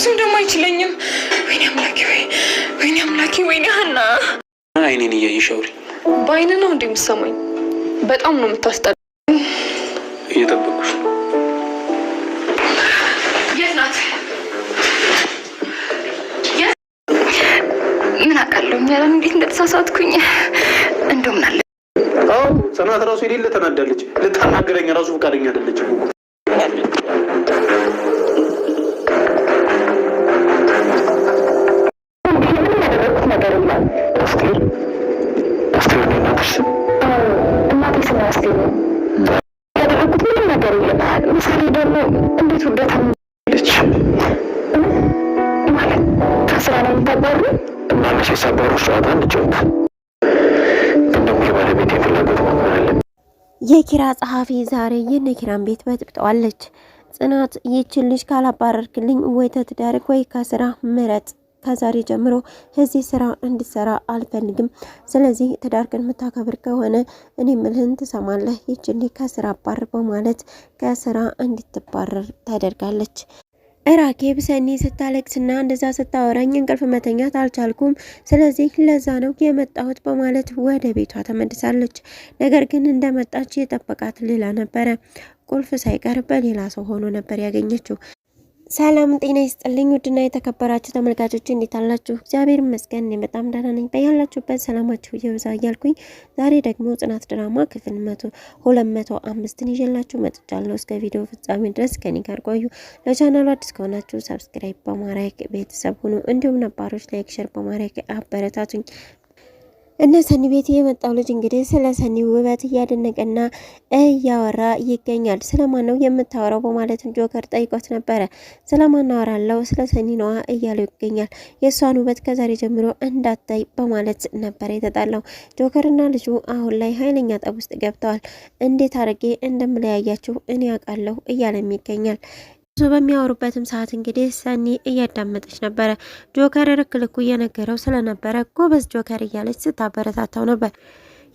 እሱም ደግሞ አይችለኝም። ወይኔ አምላኬ፣ ወይኔ አምላኬ፣ ወይኔ ሀና። አይኔን እያየሽ አውሪ። በአይን ነው እንዴ የምትሰማኝ? በጣም ነው የምታስጠላ። እየጠበኩሽ ነው። የት ናት? ምን አውቃለሁ ያለ እንዴት እንደተሳሳትኩኝ። እንደው ምን አለ ጽናት ራሱ የሌለ ተናዳለች። ልታናገረኝ ራሱ ፈቃደኛ አይደለችም። የኪራ ጸሐፊ ዛሬ የነኪራን ቤት በጥብጠዋለች። ጽናት ይችን ልጅ ካላባረርክልኝ ወይ ተትዳርክ ወይ ከስራ ምረጥ፣ ከዛሬ ጀምሮ እዚህ ስራ እንድሰራ አልፈልግም። ስለዚህ ትዳርክን የምታከብር ከሆነ እኔ ምልህን ትሰማለህ፣ ይችን ልጅ ከስራ አባር በማለት ከስራ እንድትባረር ታደርጋለች። ራኬብ ሰኒ ስታለቅስና እንደዛ ስታወራኝ እንቅልፍ መተኛት አልቻልኩም፣ ስለዚህ ለዛ ነው የመጣሁት በማለት ወደ ቤቷ ተመልሳለች። ነገር ግን እንደመጣች የጠበቃት ሌላ ነበረ። ቁልፍ ሳይቀር በሌላ ሰው ሆኖ ነበር ያገኘችው። ሰላም ጤና ይስጥልኝ ውድና የተከበራችሁ ተመልካቾች እንዴት አላችሁ? እግዚአብሔር ይመስገን እኔ በጣም ደህና ነኝ። በያላችሁበት ሰላማችሁ ይብዛ እያልኩኝ ዛሬ ደግሞ ጽናት ድራማ ክፍል 205 ይዤላችሁ መጥቻለሁ። እስከ ቪዲዮ ፍጻሜ ድረስ ከኔ ጋር ቆዩ። ለቻናሉ አዲስ ከሆናችሁ ሰብስክራይብ በማድረግ ቤተሰብ ሁኑ፣ እንዲሁም ነባሮች ላይክ፣ ሼር በማድረግ አበረታቱኝ። እነ ሰኒ ቤት የመጣው ልጅ እንግዲህ ስለ ሰኒ ውበት እያደነቀና እያወራ ይገኛል። ስለማን ነው የምታወራው በማለትም ጆከር ጠይቆት ነበረ። ስለማን አወራለሁ? ስለ ሰኒ ነዋ እያለው ይገኛል። የእሷን ውበት ከዛሬ ጀምሮ እንዳታይ በማለት ነበር የተጣላው። ጆከርና ልጁ አሁን ላይ ኃይለኛ ጠብ ውስጥ ገብተዋል። እንዴት አድርጌ እንደምለያያችሁ እኔ ያውቃለሁ እያለም ይገኛል። በሚያወሩበትም ሰዓት እንግዲህ ሰኒ እያዳመጠች ነበረ። ጆከር ርክልኩ እየነገረው ስለነበረ ጎበዝ ጆከር እያለች ስታበረታታው ነበር።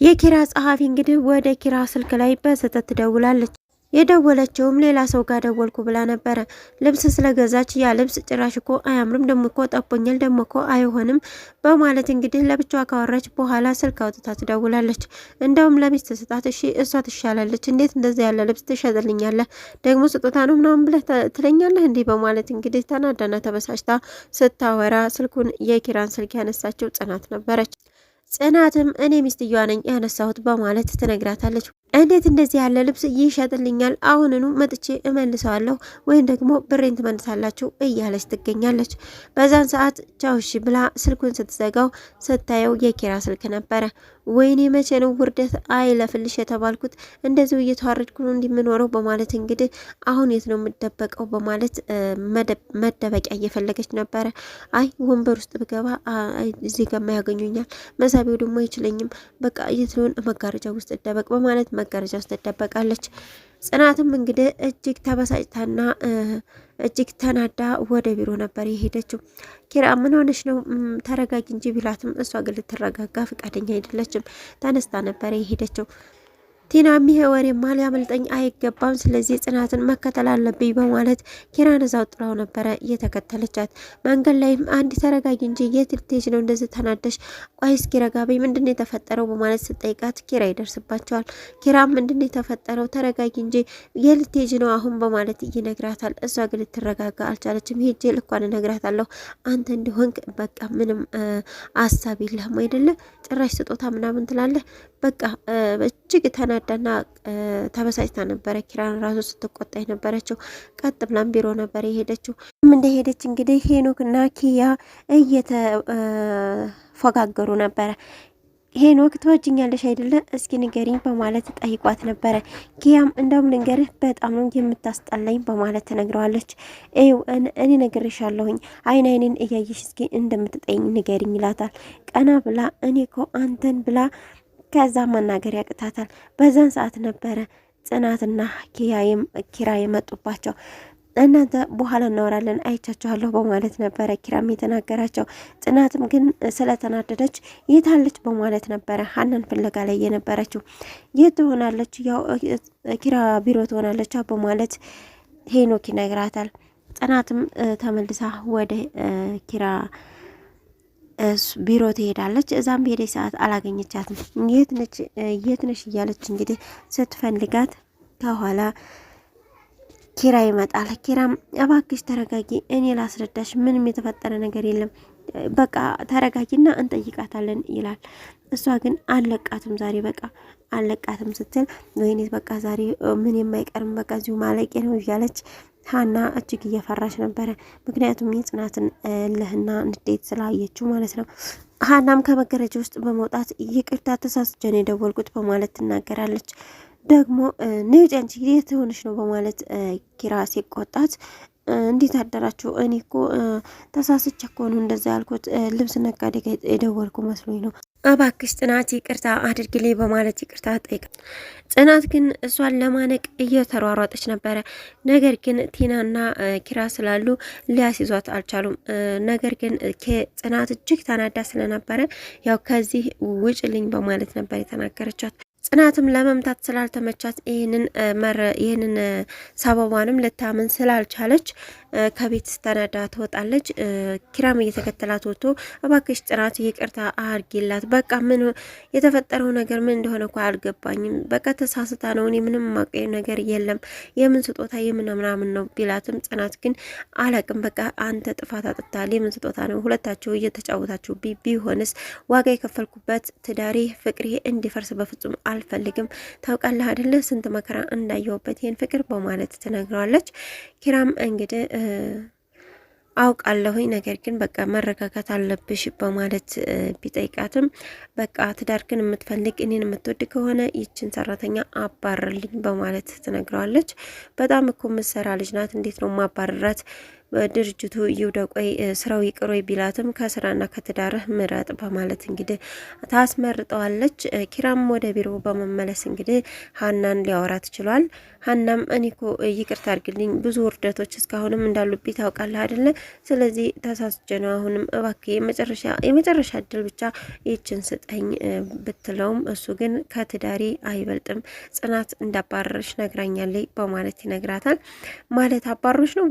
የኪራ ጸሐፊ እንግዲህ ወደ ኪራ ስልክ ላይ በስህተት ትደውላለች። የደወለችውም ሌላ ሰው ጋር ደወልኩ ብላ ነበረ። ልብስ ስለገዛች ያ ልብስ ጭራሽ እኮ አያምርም፣ ደሞ እኮ ጠቦኛል፣ ደሞ እኮ አይሆንም በማለት እንግዲህ ለብቻዋ ካወራች በኋላ ስልክ አውጥታ ትደውላለች። እንደውም ለሚስት ስጣት፣ እሺ እሷ ትሻላለች፣ እንዴት እንደዚህ ያለ ልብስ ትሸጥልኛለህ? ደግሞ ስጦታ ነው ምናምን ብለህ ትለኛለህ እንዲህ በማለት እንግዲህ ተናዳና ተበሳጭታ ስታወራ ስልኩን የኪራን ስልክ ያነሳችው ጽናት ነበረች። ጽናትም እኔ ሚስትየዋ ነኝ ያነሳሁት በማለት ትነግራታለች። እንዴት እንደዚህ ያለ ልብስ ይሸጥልኛል? አሁንኑ መጥቼ እመልሰዋለሁ ወይም ደግሞ ብሬን ትመልሳላችሁ እያለች ትገኛለች። በዛን ሰዓት ቻውሺ ብላ ስልኩን ስትዘጋው ስታየው የኪራ ስልክ ነበረ። ወይኔ መቼ ነው ውርደት አይለፍልሽ የተባልኩት? እንደዚሁ እየተዋረድኩ ነው እንዲምኖረው በማለት እንግዲህ አሁን የት ነው የምደበቀው በማለት መደበቂያ እየፈለገች ነበረ። አይ ወንበር ውስጥ ብገባ እዚህ ጋማ ያገኙኛል፣ መሳቢያው ደግሞ አይችለኝም፣ በቃ የት ነው መጋረጃ ውስጥ እደበቅ በማለት መጋረጃ ውስጥ ትደበቃለች። ጽናትም እንግዲህ እጅግ ተበሳጭታና እጅግ ተናዳ ወደ ቢሮ ነበር የሄደችው። ኪራ ምን ሆነሽ ነው ተረጋጊ እንጂ ቢላትም እሷ ግን ልትረጋጋ ፈቃደኛ አይደለችም። ተነስታ ነበር የሄደችው። ቲናም ይሄ ወሬማ ሊያመልጠኝ አይገባም፣ ስለዚህ ጽናትን መከተል አለብኝ በማለት ኪራን እዛው ጥላው ነበረ እየተከተለቻት። መንገድ ላይም አንድ ተረጋጊ እንጂ የት ልትሄጂ ነው እንደዚህ ተናደሽ? ቆይ እስኪ ረጋ በይ፣ ምንድነው የተፈጠረው በማለት ስጠይቃት ኪራ ይደርስባቸዋል። ኪራም ምንድነው የተፈጠረው? ተረጋጊ እንጂ የት ልትሄጂ ነው አሁን በማለት ይነግራታል። እሷ ግን ልትረጋጋ አልቻለችም። ሄጄ ልኳን እነግራታለሁ፣ አንተ እንዲሆንክ በቃ ምንም አሳብ የለህም አይደለ? ጭራሽ ስጦታ ምናምን ትላለህ። በቃ እጅግ ተናዳና ተበሳጭታ ነበረ። ኪራን ራሱ ስትቆጣ የነበረችው ቀጥ ብላም ቢሮ ነበር የሄደችው። እንደሄደች እንግዲህ ሄኖክና ኪያ እየተፎጋገሩ ነበረ። ሄኖክ ትወጅኛለሽ አይደለ? እስኪ ንገሪኝ በማለት ጠይቋት ነበረ። ኪያም እንደውም ልንገርህ በጣም ነው የምታስጠላኝ በማለት ትነግረዋለች። እኔ ነግሬሻለሁኝ፣ አይኔን እያየሽ እስኪ እንደምትጠይኝ ንገሪኝ ይላታል። ቀና ብላ እኔ እኮ አንተን ብላ ከዛ ማናገር ያቅታታል። በዛን ሰዓት ነበረ ጽናትና ኪራ የመጡባቸው። እናንተ በኋላ እናወራለን አይቻችኋለሁ በማለት ነበረ ኪራም የተናገራቸው። ጽናትም ግን ስለተናደደች የታለች በማለት ነበረ ሀናን ፍለጋ ላይ የነበረችው። የት ትሆናለች? ያው ኪራ ቢሮ ትሆናለች በማለት ሄኖክ ይነግራታል። ጽናትም ተመልሳ ወደ ኪራ ቢሮ ትሄዳለች። እዛም በሄደች ሰዓት አላገኘቻትም። የት ነሽ እያለች እንግዲህ ስትፈልጋት ከኋላ ኪራ ይመጣል። ኪራም እባክሽ ተረጋጊ፣ እኔ ላስረዳሽ፣ ምንም የተፈጠረ ነገር የለም፣ በቃ ተረጋጊና እንጠይቃታለን ይላል። እሷ ግን አለቃትም ዛሬ በቃ አለቃትም ስትል ወይኔ በቃ ዛሬ ምን የማይቀርም በቃ እዚሁ ማለቄ ነው እያለች ሀና እጅግ እየፈራች ነበረ። ምክንያቱም የጽናትን እልህና ንዴት ስላየችው ማለት ነው። ሀናም ከመጋረጃ ውስጥ በመውጣት ይቅርታ ተሳስቼ ነው የደወልኩት በማለት ትናገራለች። ደግሞ ነጭ የት ሆነሽ ነው በማለት ኪራ ሲቆጣት እንዴት አደራችሁ? እኔ እኮ ተሳስቼ እኮ ነው እንደዛ ያልኩት፣ ልብስ ነጋዴ ጋር የደወልኩ መስሎኝ ነው። እባክሽ ጽናት ይቅርታ አድርግልኝ በማለት ይቅርታ ጠይቃ፣ ጽናት ግን እሷን ለማነቅ እየተሯሯጠች ነበረ። ነገር ግን ቲናና ኪራ ስላሉ ሊያስይዟት አልቻሉም። ነገር ግን ጽናት እጅግ ተናዳ ስለነበረ ያው ከዚህ ውጭልኝ በማለት ነበር የተናገረቻት። ጽናትም ለመምታት ስላልተመቻት ይህንን ሰበቧንም ልታምን ስላልቻለች ከቤት ስተናዳ ትወጣለች። ኪራም እየተከተላት ወጥቶ እባክሽ ጽናት ይቅርታ አድርጊላት፣ በቃ ምን የተፈጠረው ነገር ምን እንደሆነ እኮ አልገባኝም፣ በቃ ተሳስታ ነው፣ እኔ ምንም ማቀኝ ነገር የለም፣ የምን ስጦታ የምን ምናምን ነው ቢላትም ጽናት ግን አላቅም፣ በቃ አንተ ጥፋት አጥፍተሃል፣ የምን ስጦታ ነው፣ ሁለታችሁ እየተጫወታችሁ ቢሆንስ ዋጋ የከፈልኩበት ትዳሬ ፍቅሬ እንዲፈርስ በፍጹም አልፈልግም፣ ታውቃለህ አይደለ ስንት መከራ እንዳየሁበት ይህን ፍቅር በማለት ትነግረዋለች። ኪራም እንግዲህ አውቃለሁኝ ነገር ግን በቃ መረጋጋት አለብሽ በማለት ቢጠይቃትም በቃ ትዳር ግን የምትፈልግ እኔን የምትወድ ከሆነ ይችን ሰራተኛ አባረልኝ በማለት ትነግረዋለች። በጣም እኮ ምሰራ ልጅ ናት፣ እንዴት ነው ማባረራት? ድርጅቱ ይውደቆይ ስራው ይቅሮይ ቢላትም ከስራና ከትዳርህ ምረጥ በማለት እንግዲህ ታስመርጠዋለች። ኪራም ወደ ቢሮ በመመለስ እንግዲህ ሀናን ሊያወራት ችሏል። ሀናም እኔኮ ይቅርታ አድርግልኝ ብዙ ውርደቶች እስካሁንም እንዳሉብኝ ታውቃለህ አይደለ? ስለዚህ ተሳስቼ ነው። አሁንም እባክህ የመጨረሻ እድል ብቻ ይችን ስጠኝ ብትለውም እሱ ግን ከትዳሬ አይበልጥም ጽናት እንዳባረረች ነግራኛለች በማለት ይነግራታል። ማለት አባሮች ነው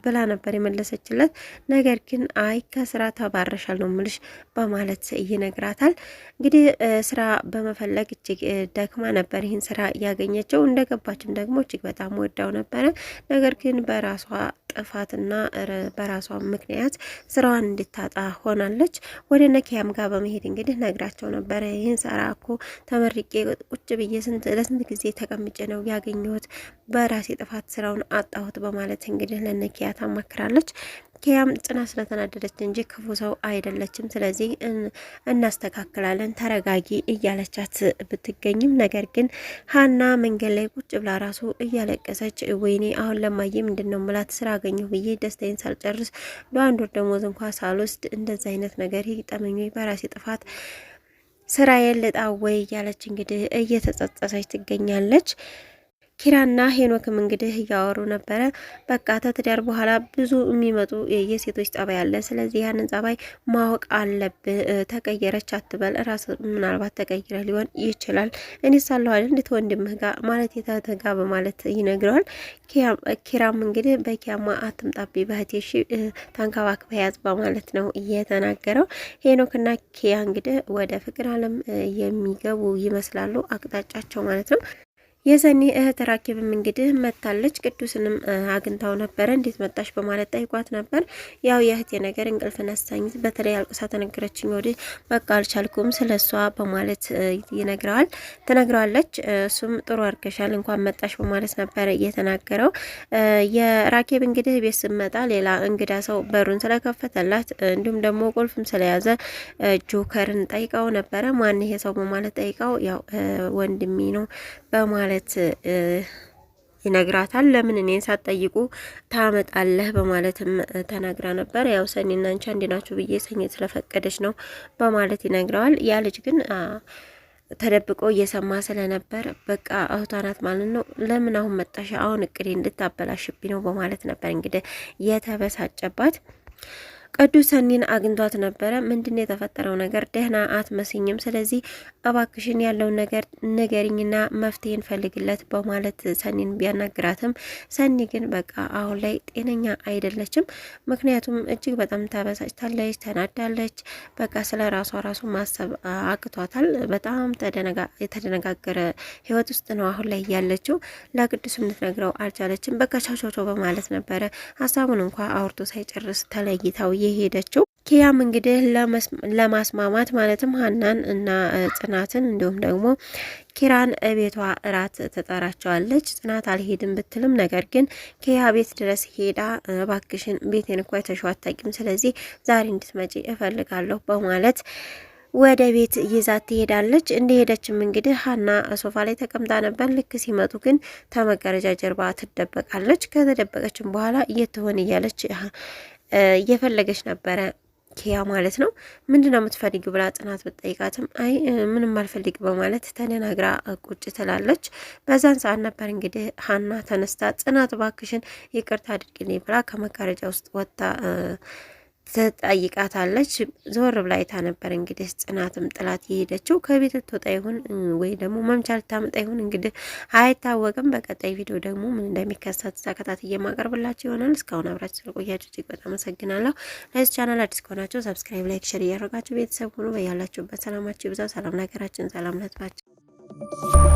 ብላ ነበር የመለሰችለት። ነገር ግን አይ ከስራ ተባረሻል ነው ምልሽ በማለት ይነግራታል። እንግዲህ ስራ በመፈለግ እጅግ ደክማ ነበር ይህን ስራ ያገኘችው። እንደገባችም ደግሞ እጅግ በጣም ወዳው ነበረ። ነገር ግን በራሷ ጥፋትና በራሷ ምክንያት ስራዋን እንድታጣ ሆናለች። ወደ ነኪያም ጋር በመሄድ እንግዲህ ነግራቸው ነበረ። ይህን ስራ እኮ ተመርቄ ቁጭ ብዬ ለስንት ጊዜ ተቀምጬ ነው ያገኘሁት፣ በራሴ ጥፋት ስራውን አጣሁት በማለት እንግዲህ ለነኪያ ታማክራለች። ኪያም ጽናት ስለተናደደች እንጂ ክፉ ሰው አይደለችም፣ ስለዚህ እናስተካክላለን ተረጋጊ እያለቻት ብትገኝም ነገር ግን ሀና መንገድ ላይ ቁጭ ብላ ራሱ እያለቀሰች ወይኔ አሁን ለማየ ምንድን ነው ምላት ስራ አገኘሁ ብዬ ደስታዬን ሳልጨርስ ለአንድ ወር ደሞዝ እንኳ ሳልወስድ እንደዚ አይነት ነገር ይጠመኝ በራሴ ጥፋት ስራዬን ልጣ ወይ እያለች እንግዲህ እየተጸጸሰች ትገኛለች። ኪራና ሄኖክም እንግዲህ እያወሩ ነበረ። በቃ ተትዳር በኋላ ብዙ የሚመጡ የሴቶች ጸባይ አለ፣ ስለዚህ ያንን ጸባይ ማወቅ አለብህ። ተቀየረች አትበል፣ ራስ ምናልባት ተቀይረ ሊሆን ይችላል። እኔ ሳለሁ አይደል እንዴት ወንድምህ ጋር ማለት የተተጋ በማለት ይነግረዋል። ኪራም እንግዲህ በኪያማ አትምጣቤ በህቴሽ ታንከባክበ ያዝ በማለት ነው እየተናገረው። ሄኖክና ኪያ እንግዲህ ወደ ፍቅር አለም የሚገቡ ይመስላሉ፣ አቅጣጫቸው ማለት ነው። የሰኒ እህት ራኪብም እንግዲህ መታለች። ቅዱስንም አግኝታው ነበረ። እንዴት መጣሽ በማለት ጠይቋት ነበር። ያው የእህቴ ነገር እንቅልፍ ነሳኝ፣ በተለይ አልቅሳ ተነገረችኝ፣ ወዲህ በቃ አልቻልኩም ስለሷ በማለት ትነግረዋለች። እሱም ጥሩ አድርገሻል እንኳን መጣሽ በማለት ነበር እየተናገረው። የራኪብ እንግዲህ ቤት ስመጣ ሌላ እንግዳ ሰው በሩን ስለከፈተላት እንዲሁም ደግሞ ቁልፍም ስለያዘ ጆከርን ጠይቀው ነበረ። ማን ይሄ ሰው በማለት ጠይቀው ያው ወንድሜ ነው በማለት ይነግራታል። ለምን እኔን ሳትጠይቁ ታመጣለህ በማለትም ተናግራ ነበር። ያው ሰኒና አንቺ አንድ ናችሁ ብዬ ሰኒ ስለፈቀደች ነው በማለት ይነግረዋል። ያ ልጅ ግን ተደብቆ እየሰማ ስለነበር በቃ እህቷ ናት ማለት ነው፣ ለምን አሁን መጣሽ? አሁን እቅዴ እንድታበላሽብኝ ነው በማለት ነበር እንግዲህ የተበሳጨባት። ቅዱስ ሰኒን አግኝቷት ነበረ። ምንድነው የተፈጠረው ነገር? ደህና አትመስኝም። ስለዚህ እባክሽን ያለውን ነገር ንገሪኝና መፍትሄ እንፈልግለት በማለት ሰኒን ቢያናግራትም ሰኒ ግን በቃ አሁን ላይ ጤነኛ አይደለችም። ምክንያቱም እጅግ በጣም ተበሳጭታለች፣ ተናዳለች። በቃ ስለ ራሱ ማሰብ አቅቷታል። በጣም የተደነጋገረ ህይወት ውስጥ ነው አሁን ላይ ያለችው። ለቅዱስም ልትነግረው አልቻለችም። በቃ ቻውቻው በማለት ነበረ ሀሳቡን እንኳ አውርቶ ሳይጨርስ ተለይታው የሄደችው። ኪያም እንግዲህ ለማስማማት ማለትም ሀናን እና ጽናትን እንዲሁም ደግሞ ኪራን ቤቷ እራት ትጠራቸዋለች። ጽናት አልሄድም ብትልም ነገር ግን ኪያ ቤት ድረስ ሄዳ እባክሽን ቤቴን እንኳ የተሸዋ አታውቂም፣ ስለዚህ ዛሬ እንድትመጪ እፈልጋለሁ በማለት ወደ ቤት ይዛት ትሄዳለች። እንደሄደችም እንግዲህ ሀና ሶፋ ላይ ተቀምጣ ነበር። ልክ ሲመጡ ግን ተመጋረጃ ጀርባ ትደበቃለች። ከተደበቀችም በኋላ እየትሆን እያለች እየፈለገች ነበረ ኪያ ማለት ነው። ምንድነው የምትፈልጊ ብላ ጽናት ብትጠይቃትም አይ ምንም አልፈልግ በማለት ተደናግራ ቁጭ ትላለች። በዛን ሰዓት ነበር እንግዲህ ሀና ተነስታ ጽናት ባክሽን ይቅርታ አድርግልኝ ብላ ከመጋረጃ ውስጥ ወጥታ ትጠይቃታለች። ዞር ብላ አይታ ነበር እንግዲህ ጽናትም ጥላት የሄደችው። ከቤት ትወጣ ይሁን ወይ ደግሞ መምቻ ልታመጣ ይሁን እንግዲህ አይታወቅም። በቀጣይ ቪዲዮ ደግሞ ምን እንደሚከሰት ተከታትዬ የማቀርብላችሁ ይሆናል። እስካሁን አብራችሁ ስለቆያችሁ እጅግ በጣም አመሰግናለሁ። ለዚህ ቻናል አዲስ ከሆናችሁ ሰብስክራይብ፣ ላይክ፣ ሼር እያደረጋችሁ ቤተሰብ ሁኑ። በያላችሁበት ሰላማችሁ ይብዛ። ሰላም ለሀገራችን፣ ሰላም ለሕዝባችን።